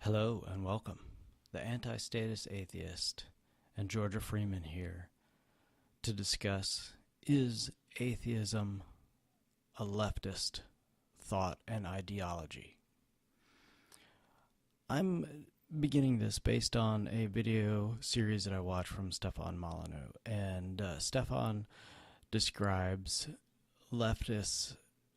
Hello and welcome. The anti-statist atheist and Georgia Freeman here to discuss, is atheism a leftist thought and ideology? I'm beginning this based on a video series that I watched from Stefan Molyneux, and Stefan describes leftists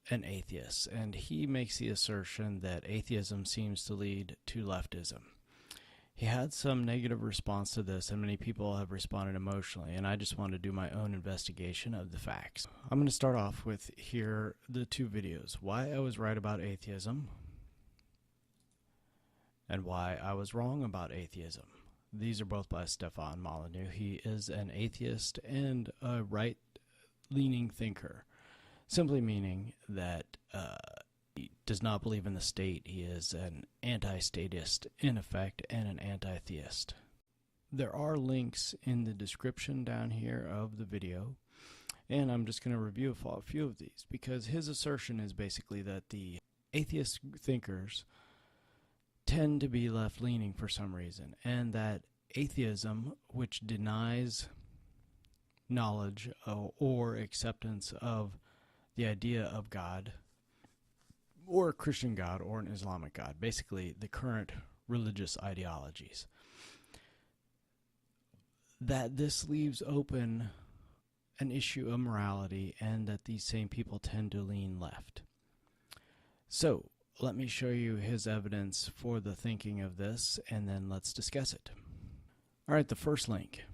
and atheists, and he makes the assertion that atheism seems to lead to leftism. He had some negative response to this, and many people have responded emotionally, and I just want to do my own investigation of the facts. I'm going to start off with here the two videos: why I was right about atheism and why I was wrong about atheism. These are both by Stefan Molyneux. He is an atheist and a right-leaning thinker, simply meaning that he does not believe in the state. He is an anti-statist in effect and an anti-theist. There are links in the description down here of the video, and I'm just going to review a few of these, because his assertion is basically that the atheist thinkers tend to be left-leaning for some reason, and that atheism, which denies knowledge or acceptance of the idea of God, or a Christian God, or an Islamic God, basically the current religious ideologies, that this leaves open an issue of morality, and that these same people tend to lean left. So, let me show you his evidence for the thinking of this, and then let's discuss it. Alright, the first link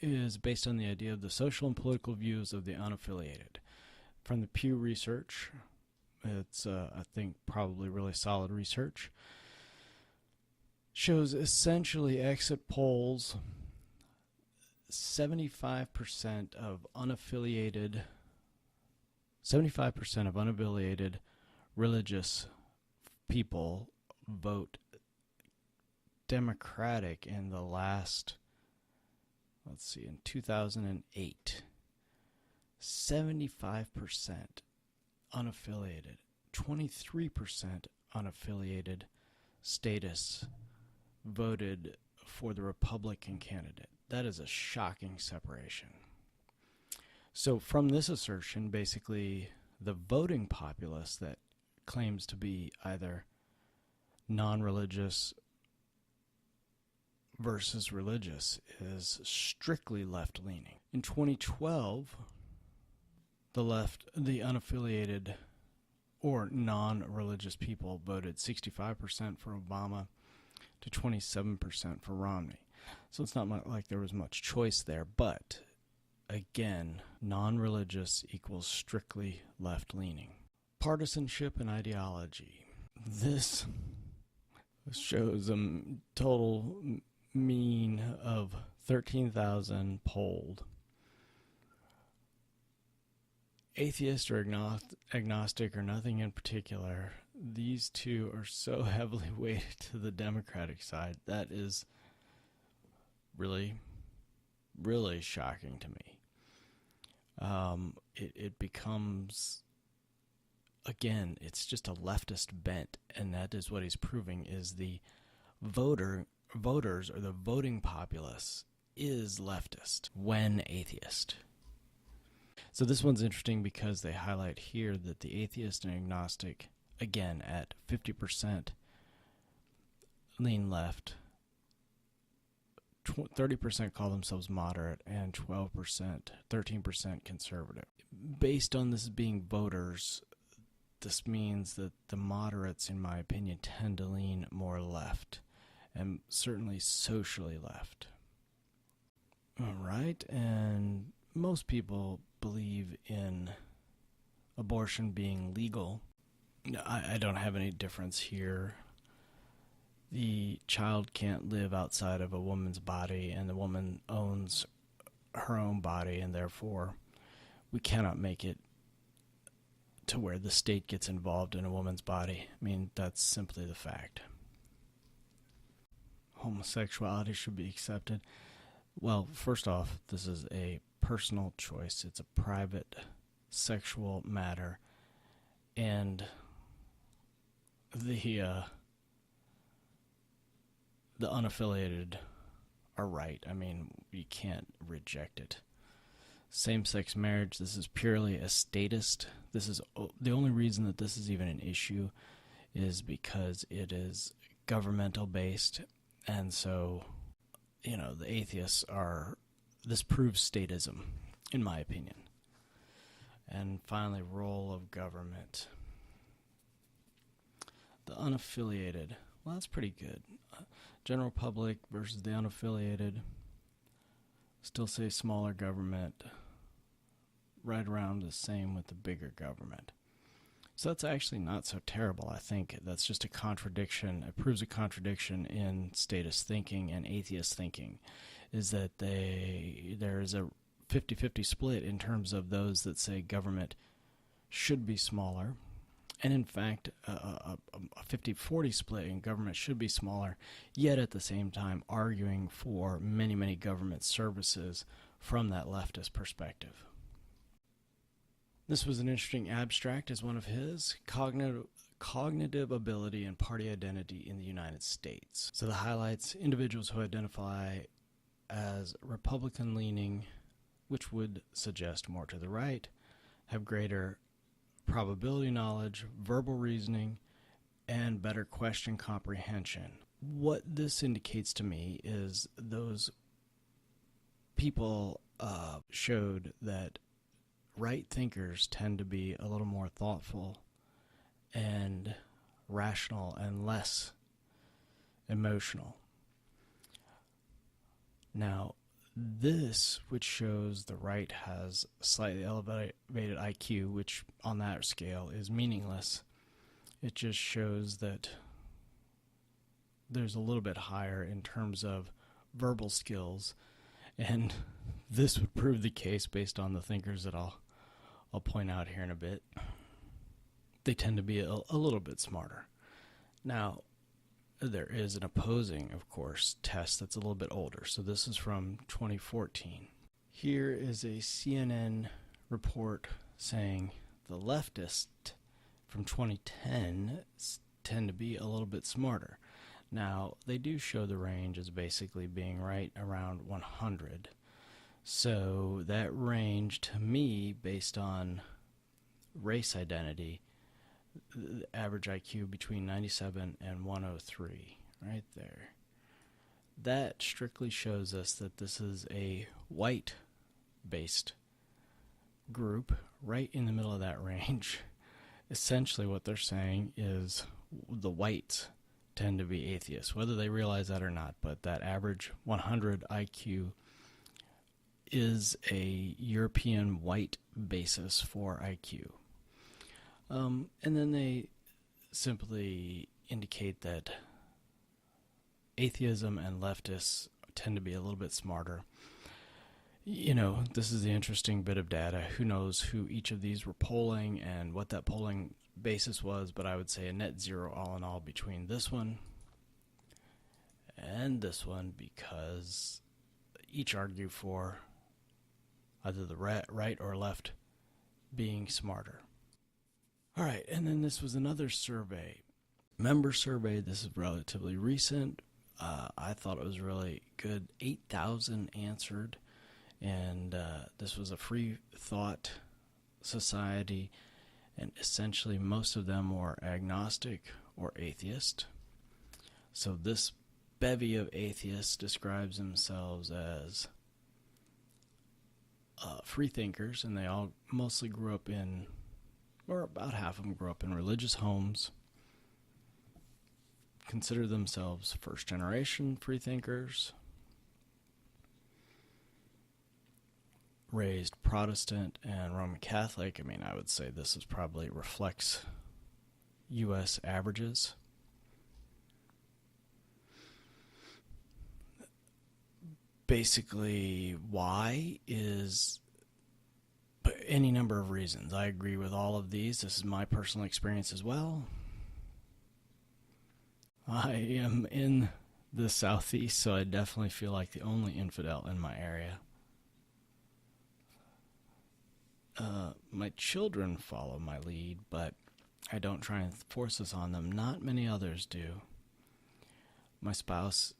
is based on the idea of the social and political views of the unaffiliated. From the Pew Research. It's, I think, probably really solid research. Shows essentially exit polls, 75% of unaffiliated religious people vote Democratic in the last, in 2008. 75% unaffiliated, 23% unaffiliated statists voted for the Republican candidate. That is a shocking separation. So from this assertion, basically the voting populace that claims to be either non-religious versus religious is strictly left-leaning. In 2012, the unaffiliated or non-religious people voted 65% for Obama to 27% for Romney. So it's not like there was much choice there, but again, non-religious equals strictly left-leaning. Partisanship and ideology. This shows a total mean of 13,000 polled. Atheist or agnostic or nothing in particular, these two are so heavily weighted to the Democratic side. That is really, really shocking to me. It becomes, again, it's just a leftist bent, and that is what he's proving, is the voters or the voting populace is leftist when atheist. So this one's interesting because they highlight here that the atheist and agnostic, again, at 50% lean left, 30% call themselves moderate, and 13% conservative. Based on this being voters, this means that the moderates, in my opinion, tend to lean more left, and certainly socially left. All right, and most people believe in abortion being legal. I don't have any difference here. The child can't live outside of a woman's body, and the woman owns her own body, and therefore we cannot make it to where the state gets involved in a woman's body. I mean, that's simply the fact. Homosexuality should be accepted. Well, first off, this is a personal choice. It's a private sexual matter, and the the unaffiliated are right. I mean, you can't reject it. Same-sex marriage, this is purely a statist. This is the only reason that this is even an issue is because it is governmental based, and so, you know, the atheists are, this proves statism, in my opinion. And finally, role of government. The unaffiliated, well, that's pretty good. General public versus the unaffiliated. Still say smaller government. Right around the same with the bigger government. So that's actually not so terrible, I think. That's just a contradiction. It proves a contradiction in statist thinking and atheist thinking, is that there is a 50-50 split in terms of those that say government should be smaller, and in fact a 50-40 split in government should be smaller, yet at the same time arguing for many, many government services from that leftist perspective. This was an interesting abstract as one of his, cognitive ability and party identity in the United States. So the highlights, individuals who identify as Republican-leaning, which would suggest more to the right, have greater probability knowledge, verbal reasoning, and better question comprehension. What this indicates to me is those people showed that right thinkers tend to be a little more thoughtful and rational and less emotional. Now, this, which shows the right has slightly elevated IQ, which on that scale is meaningless. It just shows that there's a little bit higher in terms of verbal skills, and this would prove the case based on the thinkers that I'll point out here in a bit. They tend to be a little bit smarter. Now, there is an opposing, of course, test that's a little bit older. So this is from 2014. Here is a CNN report saying the leftists from 2010 tend to be a little bit smarter. Now, they do show the range as basically being right around 100. So that range, to me, based on race identity, the average IQ between 97 and 103, right there. That strictly shows us that this is a white-based group right in the middle of that range. Essentially what they're saying is the whites tend to be atheists, whether they realize that or not, but that average 100 IQ is a European white basis for IQ. And then they simply indicate that atheism and leftists tend to be a little bit smarter. You know, this is the interesting bit of data. Who knows who each of these were polling and what that polling basis was, but I would say a net zero all in all between this one and this one, because each argue for either the right or left being smarter. All right, and then this was another survey. Member survey, this is relatively recent. I thought it was really good. 8,000 answered, and this was a free thought society, and essentially most of them were agnostic or atheist. So this bevy of atheists describes themselves as free thinkers, and they all mostly grew up in, or about half of them grew up in religious homes, consider themselves first-generation free thinkers, raised Protestant and Roman Catholic. I mean, I would say this is probably reflects U.S. averages. Basically, why is any number of reasons. I agree with all of these. This is my personal experience as well. I am in the Southeast, so I definitely feel like the only infidel in my area. My children follow my lead, but I don't try and force this on them. Not many others do. My spouse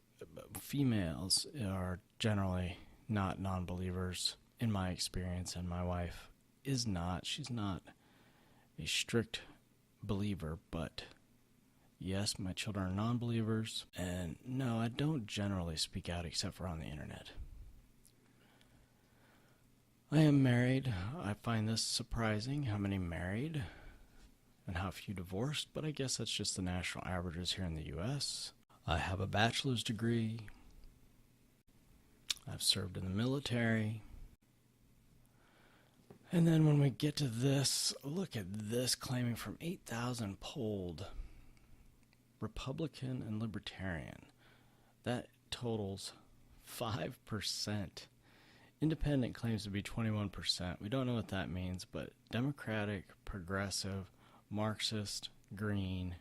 females are generally not non-believers in my experience, and my wife is not. She's not a strict believer, but yes, my children are non-believers, and no, I don't generally speak out except for on the internet. I am married. I find this surprising, how many married and how few divorced, but I guess that's just the national averages here in the U.S. I have a bachelor's degree. I've served in the military. And then when we get to this, look at this, claiming from 8,000 polled Republican and Libertarian. That totals 5%. Independent claims to be 21%. We don't know what that means, but Democratic, Progressive, Marxist, Green,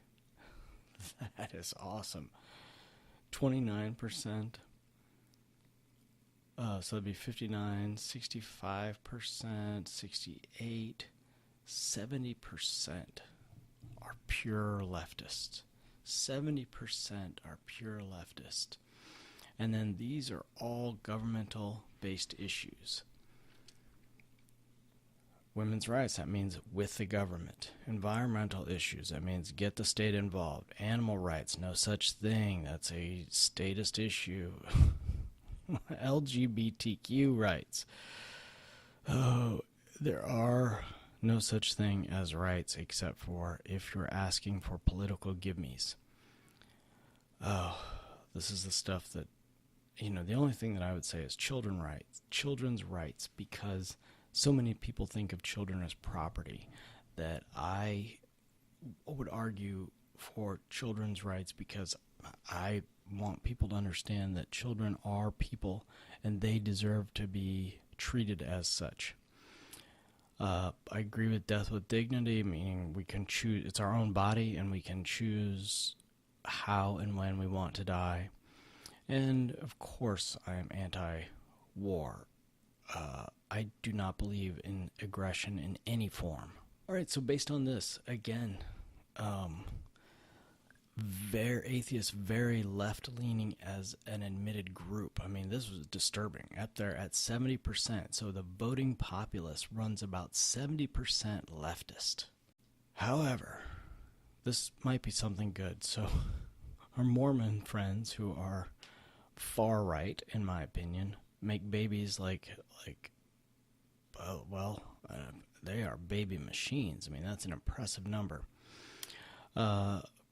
that is awesome. 29%. So it'd be 59, 65%, 68, 70% are pure leftists. 70% are pure leftist. And then these are all governmental-based issues. Women's rights, that means with the government. Environmental issues, that means get the state involved. Animal rights, no such thing. That's a statist issue. LGBTQ rights. Oh, there are no such thing as rights except for if you're asking for political give-me's. Oh, this is the stuff that, the only thing that I would say is children's rights, because so many people think of children as property that I would argue for children's rights, because I want people to understand that children are people and they deserve to be treated as such. I agree with death with dignity, meaning we can choose, it's our own body and we can choose how and when we want to die. And of course I am anti-war. I do not believe in aggression in any form. Alright, so based on this, again, atheists very left-leaning as an admitted group. I mean, this was disturbing. Up there at 70%. So the voting populace runs about 70% leftist. However, this might be something good. So our Mormon friends, who are far right, in my opinion, make babies they are baby machines. I mean, that's an impressive number.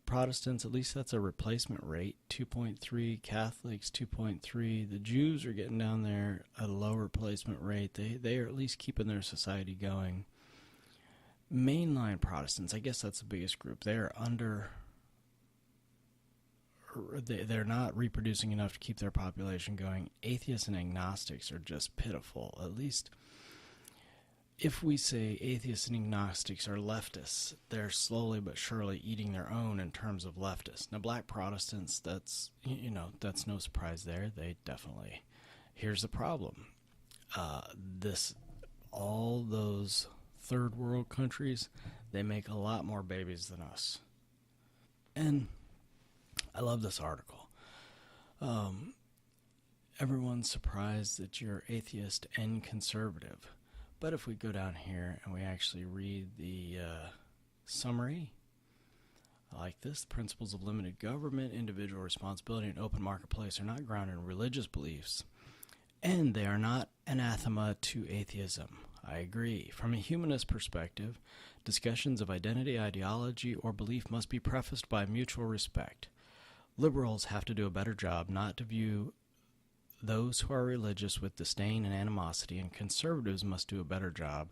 Protestants, at least that's a replacement rate, 2.3. Catholics, 2.3. The Jews are getting down there at a low replacement rate. They are at least keeping their society going. Mainline Protestants, I guess that's the biggest group. They're not reproducing enough to keep their population going. Atheists and agnostics are just pitiful. At least if we say atheists and agnostics are leftists, they're slowly but surely eating their own in terms of leftists. Now, black Protestants, that's no surprise there. They definitely. Here's the problem. All those third world countries, they make a lot more babies than us. And I love this article. Everyone's surprised that you're atheist and conservative. But if we go down here and we actually read the summary, I like this. The principles of limited government, individual responsibility, and open marketplace are not grounded in religious beliefs, and they are not anathema to atheism. I agree. From a humanist perspective, discussions of identity, ideology, or belief must be prefaced by mutual respect. Liberals have to do a better job not to view those who are religious with disdain and animosity, and conservatives must do a better job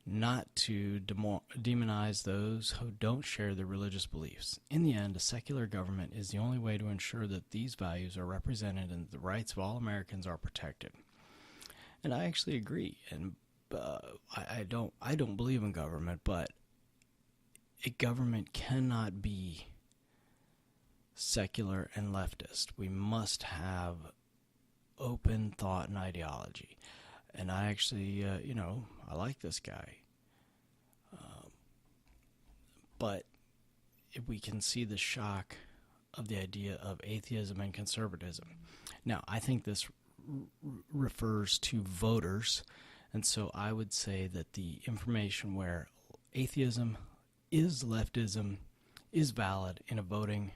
not to demonize those who don't share their religious beliefs. In the end, a secular government is the only way to ensure that these values are represented and the rights of all Americans are protected. And I actually agree. And I don't believe in government, but a government cannot be secular and leftist. We must have open thought and ideology. And I actually, I like this guy. But if we can see the shock of the idea of atheism and conservatism. Now, I think this refers to voters, and so I would say that the information where atheism is leftism is valid in a voting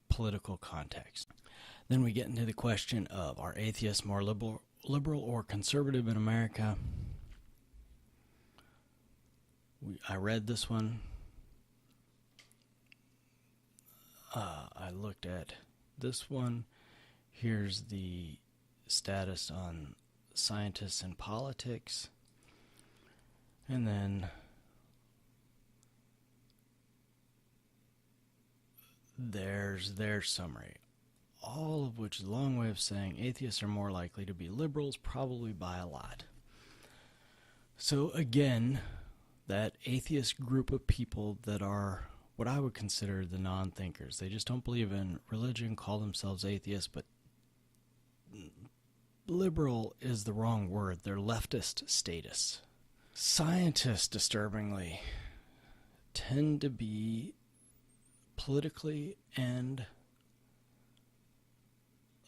political context. Then we get into the question of, are atheists more liberal or conservative in America? I read this one. I looked at this one. Here's the status on scientists and politics. And then there's their summary. All of which is a long way of saying atheists are more likely to be liberals, probably by a lot. So again, that atheist group of people that are what I would consider the non-thinkers. They just don't believe in religion, call themselves atheists, but liberal is the wrong word. They're leftist status. Scientists, disturbingly, tend to be politically and,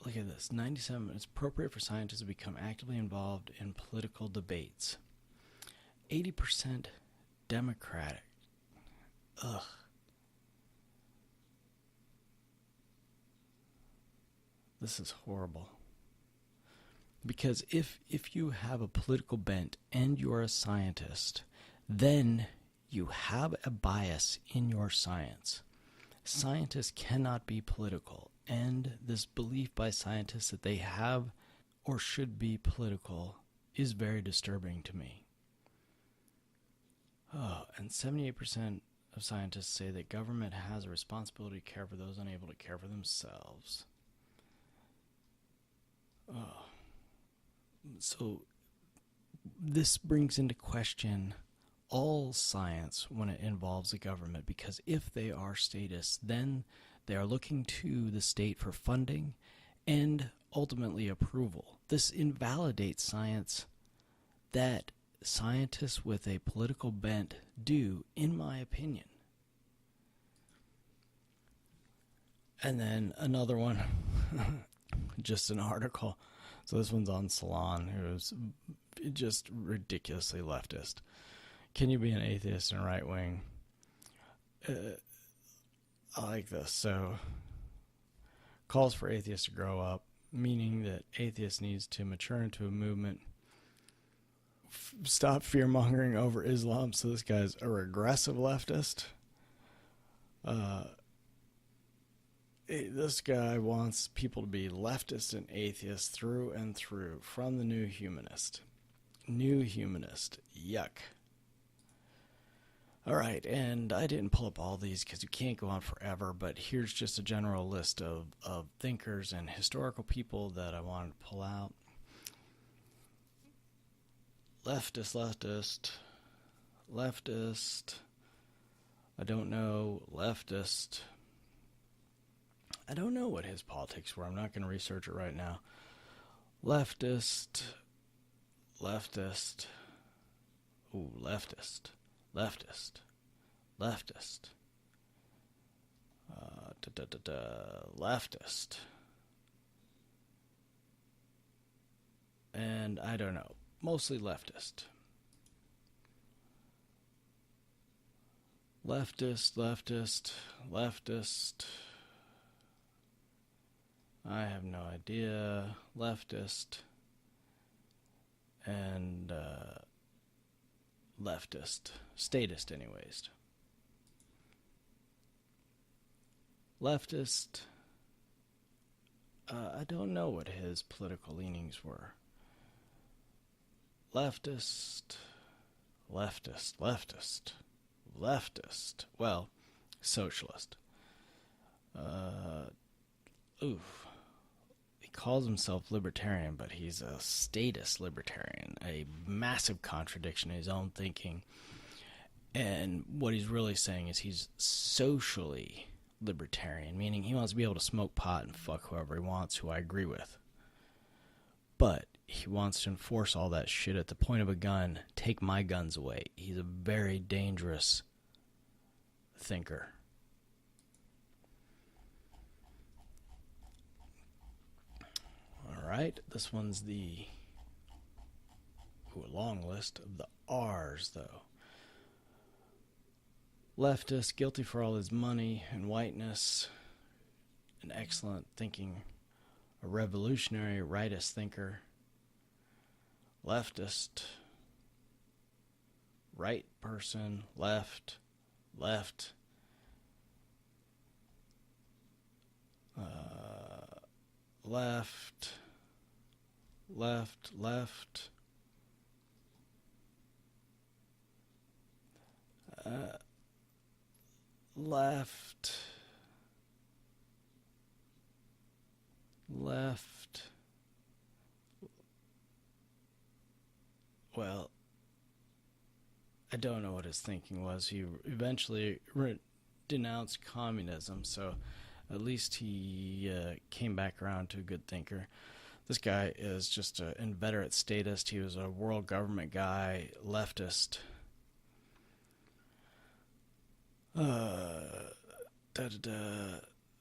look at this, 97, it's appropriate for scientists to become actively involved in political debates. 80% Democratic. Ugh. This is horrible. Because if you have a political bent and you're a scientist, then you have a bias in your science. Scientists cannot be political, and this belief by scientists that they have or should be political is very disturbing to me. Oh, and 78% of scientists say that government has a responsibility to care for those unable to care for themselves. Oh. So this brings into question all science when it involves the government, because if they are statists, then they are looking to the state for funding and ultimately approval. This invalidates science that scientists with a political bent do, in my opinion. And then another one, just an article. So this one's on Salon, who's just ridiculously leftist. Can you be an atheist and right wing? I like this. So, calls for atheists to grow up, meaning that atheists needs to mature into a movement, stop fear-mongering over Islam. So this guy's a regressive leftist. This guy wants people to be leftist and atheist through and through, from the New Humanist. New Humanist. Yuck. All right, and I didn't pull up all these because you can't go on forever, but here's just a general list of thinkers and historical people that I wanted to pull out. Leftist. I don't know. Leftist. I don't know what his politics were. I'm not going to research it right now. Leftist. Ooh, leftist. Leftist. And I don't know. Mostly leftist. Leftist. I have no idea. Leftist. And leftist. Statist, anyways. Leftist. I don't know what his political leanings were. Leftist. Well, socialist. He calls himself libertarian, but he's a statist libertarian, a massive contradiction in his own thinking. And what he's really saying is he's socially libertarian, meaning he wants to be able to smoke pot and fuck whoever he wants, who I agree with. But he wants to enforce all that shit at the point of a gun, take my guns away. He's a very dangerous thinker. right. This one's the long list of the R's, though. Leftist, guilty for all his money and whiteness, an excellent thinking, a revolutionary rightist thinker. Leftist, right person, left, left. Left, left, left. Left, left. Well, I don't know what his thinking was. He eventually denounced communism, so at least he came back around to a good thinker. This guy is just an inveterate statist. He was a world government guy, leftist.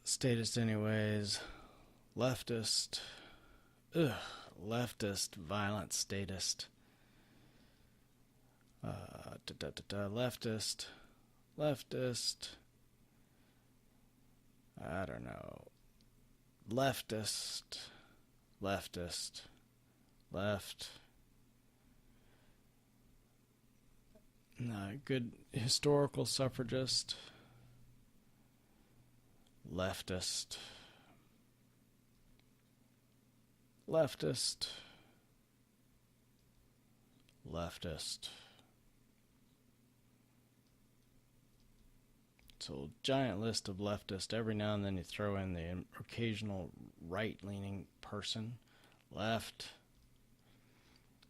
Statist anyways. Leftist. Leftist, violent statist. Leftist. I don't know. Leftist. Left. Good historical suffragist. Leftist. So, giant list of leftists. Every now and then you throw in the occasional right-leaning person. Left.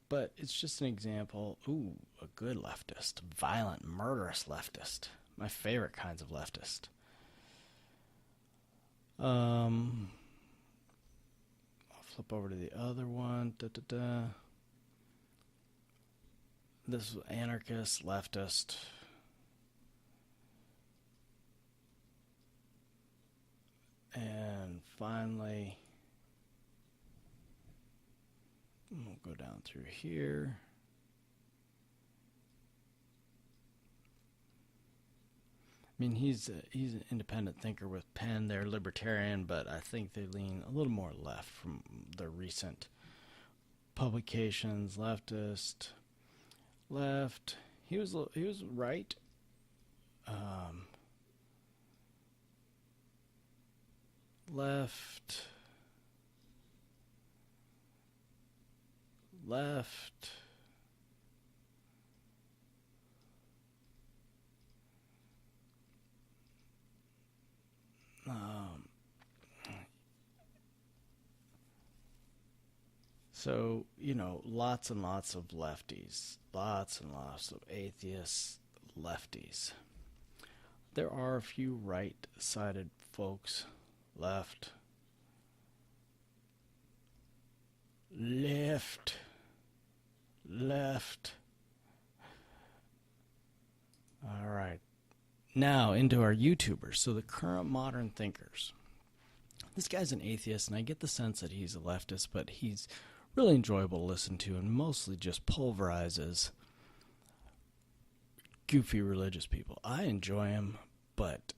But it's just an example. Ooh, a good leftist. Violent, murderous leftist. My favorite kinds of leftist. I'll flip over to the other one. This is anarchist, leftist. And finally, we'll go down through here. I mean, he's an independent thinker with Penn. They're libertarian, but I think they lean a little more left from their recent publications. Leftist, left. He was right. Left. So, lots and lots of lefties, lots and lots of atheists, lefties. There are a few right-sided folks. Left. All right. Now into our YouTubers. So the current modern thinkers. This guy's an atheist, and I get the sense that he's a leftist, but he's really enjoyable to listen to and mostly just pulverizes goofy religious people. I enjoy him, but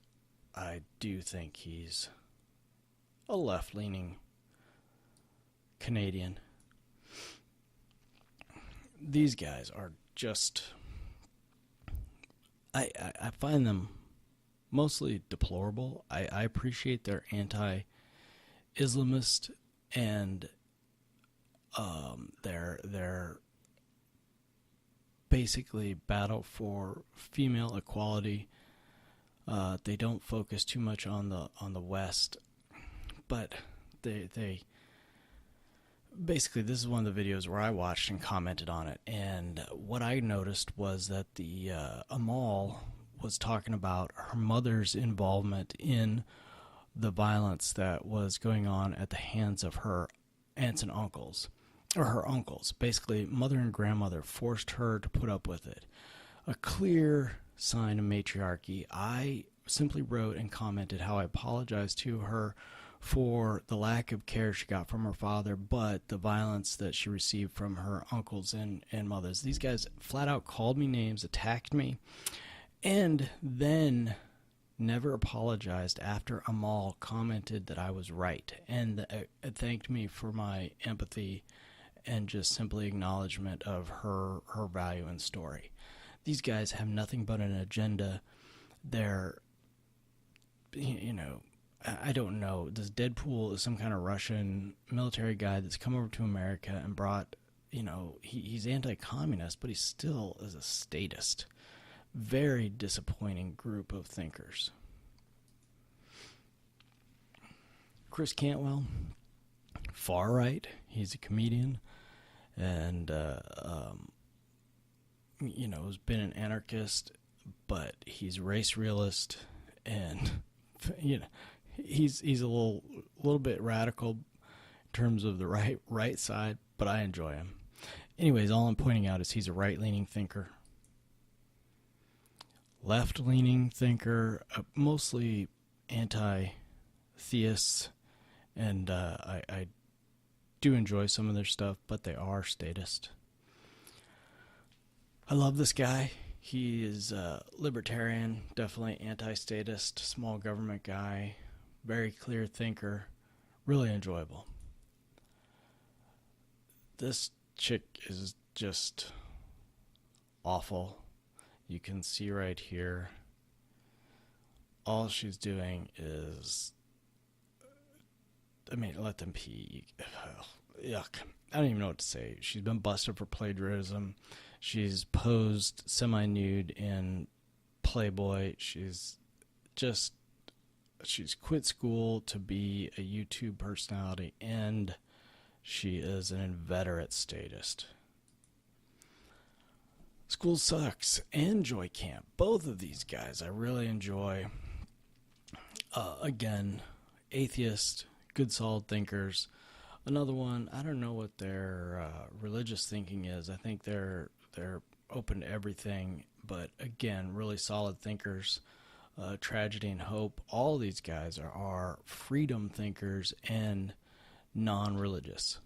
I do think he's a left-leaning Canadian. These guys are just... I find them mostly deplorable. I appreciate their anti-Islamist and their basically battle for female equality. They don't focus too much on the West, but they basically, this is one of the videos where I watched and commented on it, and what I noticed was that the Amal was talking about her mother's involvement in the violence that was going on at the hands of her aunts and uncles, or her uncles. Basically, mother and grandmother forced her to put up with it. A clear sign of matriarchy. I simply wrote and commented how I apologized to her for the lack of care she got from her father, but the violence that she received from her uncles and mothers. These guys flat out called me names, attacked me, and then never apologized after Amal commented that I was right, and thanked me for my empathy and just simply acknowledgement of her value and story. These guys have nothing but an agenda. They're, I don't know. This Deadpool is some kind of Russian military guy that's come over to America and brought, he's anti-communist, but he still is a statist. Very disappointing group of thinkers. Chris Cantwell, far right. He's a comedian and, has been an anarchist, but he's race realist and, he's a little bit radical in terms of the right side, but I enjoy him. Anyways, all I'm pointing out is he's a right-leaning thinker. Left-leaning thinker, mostly anti-theists, and I do enjoy some of their stuff, but they are statist. I love this guy. He is a libertarian, definitely anti-statist, small government guy, very clear thinker, really enjoyable. This chick is just awful. You can see right here, all she's doing is, let them pee. Yuck. I don't even know what to say. She's been busted for plagiarism. She's posed semi-nude in Playboy. She's quit school to be a YouTube personality, and she is an inveterate statist. School sucks and Joy Camp. Both of these guys I really enjoy. Again, atheist, good solid thinkers. Another one, I don't know what their religious thinking is. I think they're open to everything, but again, really solid thinkers. Tragedy and Hope. All these guys are freedom thinkers and non-religious.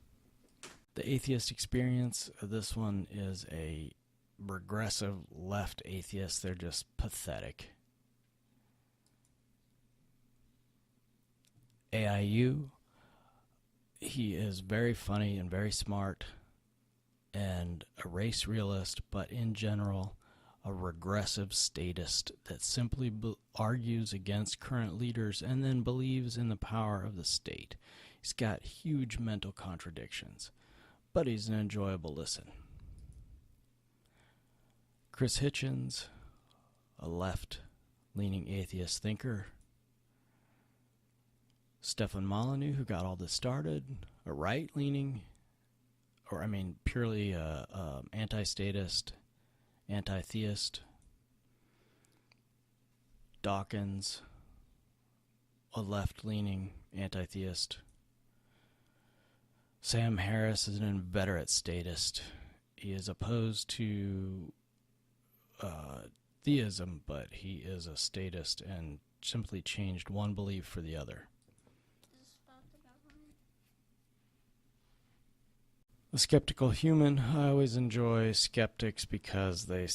The Atheist Experience, this one is a regressive left atheist. They're just pathetic. AIU, he is very funny and very smart and a race realist, but in general a regressive statist that simply argues against current leaders and then believes in the power of the state. He's got huge mental contradictions, but he's an enjoyable listen. Chris Hitchens, a left-leaning atheist thinker. Stefan Molyneux, who got all this started, a right-leaning, purely anti-statist, anti-theist. Dawkins, a left-leaning anti-theist. Sam Harris is an inveterate statist. He is opposed to theism, but he is a statist and simply changed one belief for the other. The Skeptical Human. I always enjoy skeptics because they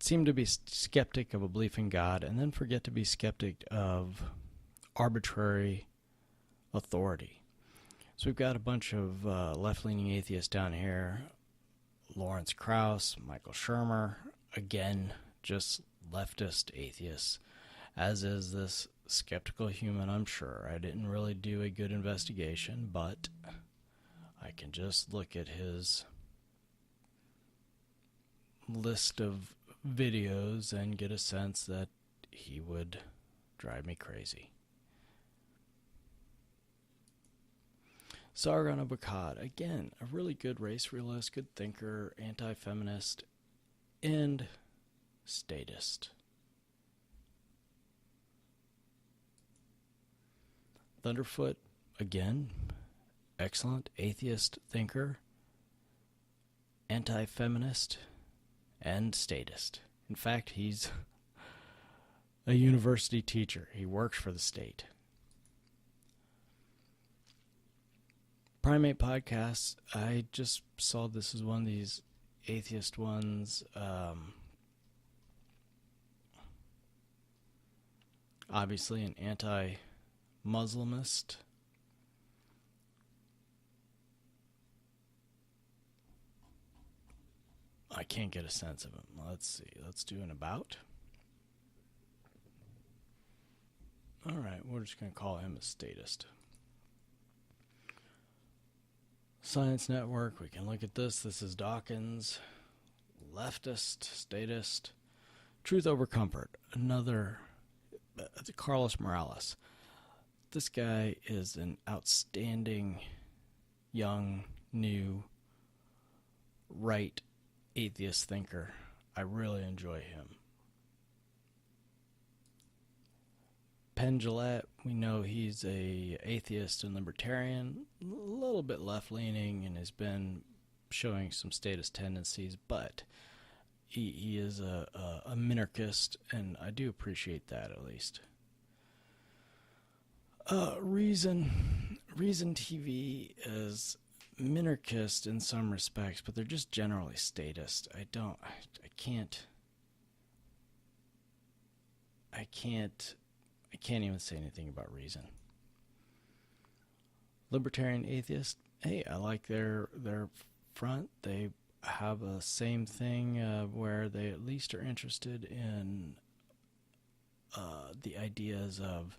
seem to be skeptic of a belief in God and then forget to be skeptic of arbitrary authority. So we've got a bunch of left-leaning atheists down here. Lawrence Krauss, Michael Shermer, again, just leftist atheists, as is this Skeptical Human, I'm sure. I didn't really do a good investigation, but I can just look at his list of videos and get a sense that he would drive me crazy. Sargon Abakad, again, a really good race realist, good thinker, anti-feminist, and statist. Thunderfoot, again, excellent atheist thinker, anti-feminist, and statist. In fact, he's a university teacher. He works for the state. Primate podcasts, I just saw this as one of these atheist ones. Obviously an anti-Muslimist. I can't get a sense of him. Let's see. Let's do an about. All right, we're just going to call him a statist. Science Network, we can look at this. This is Dawkins. Leftist, statist. Truth Over Comfort. Another, Carlos Morales. This guy is an outstanding, young, new, right atheist thinker. I really enjoy him. Penn Jillette, we know he's a atheist and libertarian, a little bit left-leaning, and has been showing some statist tendencies, but he is a minarchist, and I do appreciate that at least. Reason TV is minarchist in some respects, but they're just generally statist. I can't even say anything about Reason. Libertarian Atheist, hey, I like their front. They have a same thing where they at least are interested in the ideas of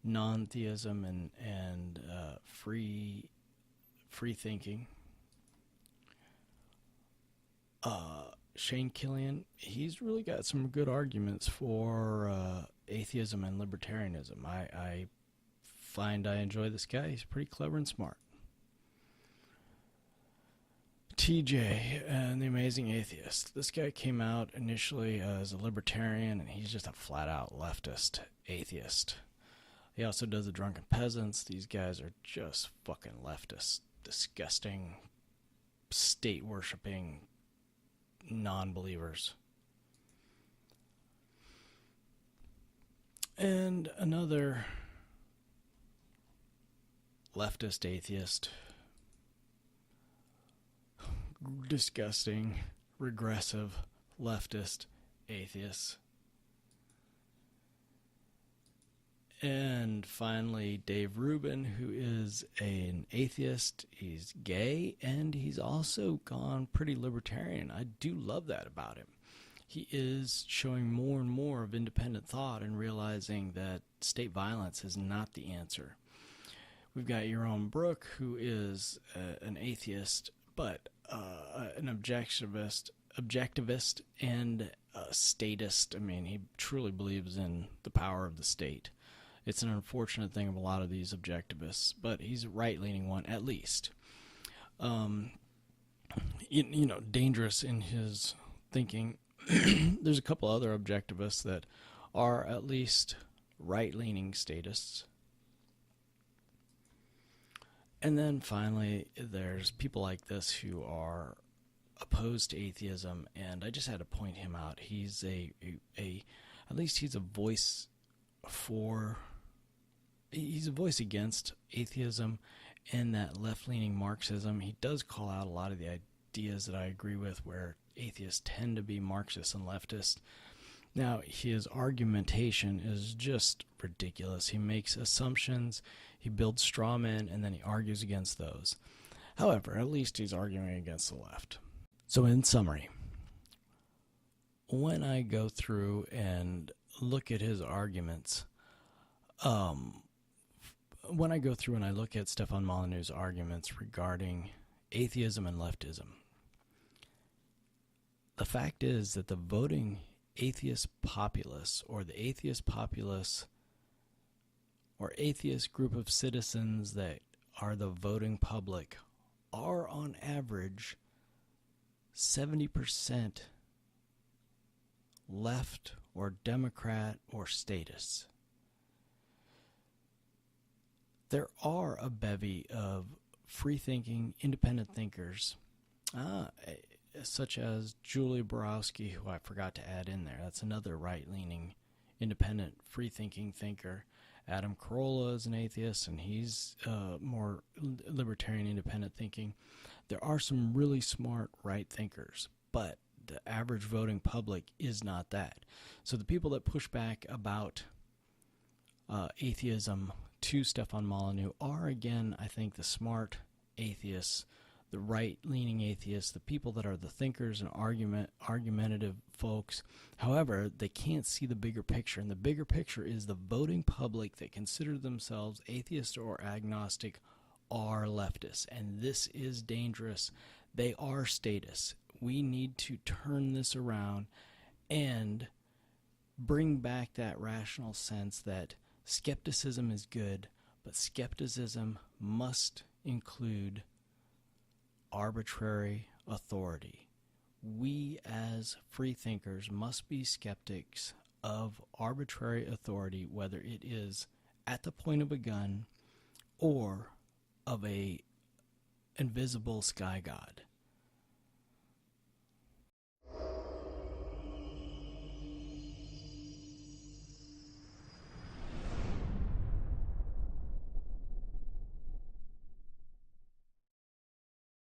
non-theism and free thinking. Shane Killian, he's really got some good arguments for atheism and libertarianism. I find I enjoy this guy. He's pretty clever and smart. TJ and the Amazing Atheist. This guy came out initially as a libertarian, and he's just a flat-out leftist atheist. He also does the Drunken Peasants. These guys are just fucking leftists. Disgusting, state-worshipping non-believers. And another leftist atheist. Disgusting, regressive, leftist atheists. And finally, Dave Rubin, who is an atheist. He's gay, and he's also gone pretty libertarian. I do love that about him. He is showing more and more of independent thought and realizing that state violence is not the answer. We've got Yaron Brook, who is an atheist, but an objectivist and a statist. I mean, he truly believes in the power of the state. It's an unfortunate thing of a lot of these objectivists, but he's a right-leaning one at least. Dangerous in his thinking. There's a couple other objectivists that are at least right-leaning statists. And then finally, there's people like this who are opposed to atheism, and I just had to point him out. He's at least he's a voice he's a voice against atheism and that left-leaning Marxism. He does call out a lot of the ideas that I agree with, where atheists tend to be Marxist and leftist. Now, his argumentation is just ridiculous. He makes assumptions, he builds straw men, and then he argues against those. However, at least he's arguing against the left. So in summary, when I go through and look at his arguments, when I go through and I look at Stefan Molyneux's arguments regarding atheism and leftism, the fact is that the voting atheist populace, or the atheist populace, or atheist group of citizens that are the voting public, are on average 70% left or Democrat or statists. There are a bevy of free-thinking, independent thinkers, such as Julie Borowski, who I forgot to add in there. That's another right-leaning, independent, free-thinking thinker, Adam Carolla is an atheist, and he's more libertarian, independent thinking. There are some really smart right thinkers, but the average voting public is not that. So the people that push back about atheism to Stefan Molyneux are, again, I think, the smart atheists, the right-leaning atheists, the people that are the thinkers and argumentative folks. However, they can't see the bigger picture, and the bigger picture is the voting public that consider themselves atheist or agnostic are leftists, and this is dangerous. They are statists. We need to turn this around and bring back that rational sense that skepticism is good, but skepticism must include arbitrary authority. We as free thinkers must be skeptics of arbitrary authority, whether it is at the point of a gun or of a invisible sky god.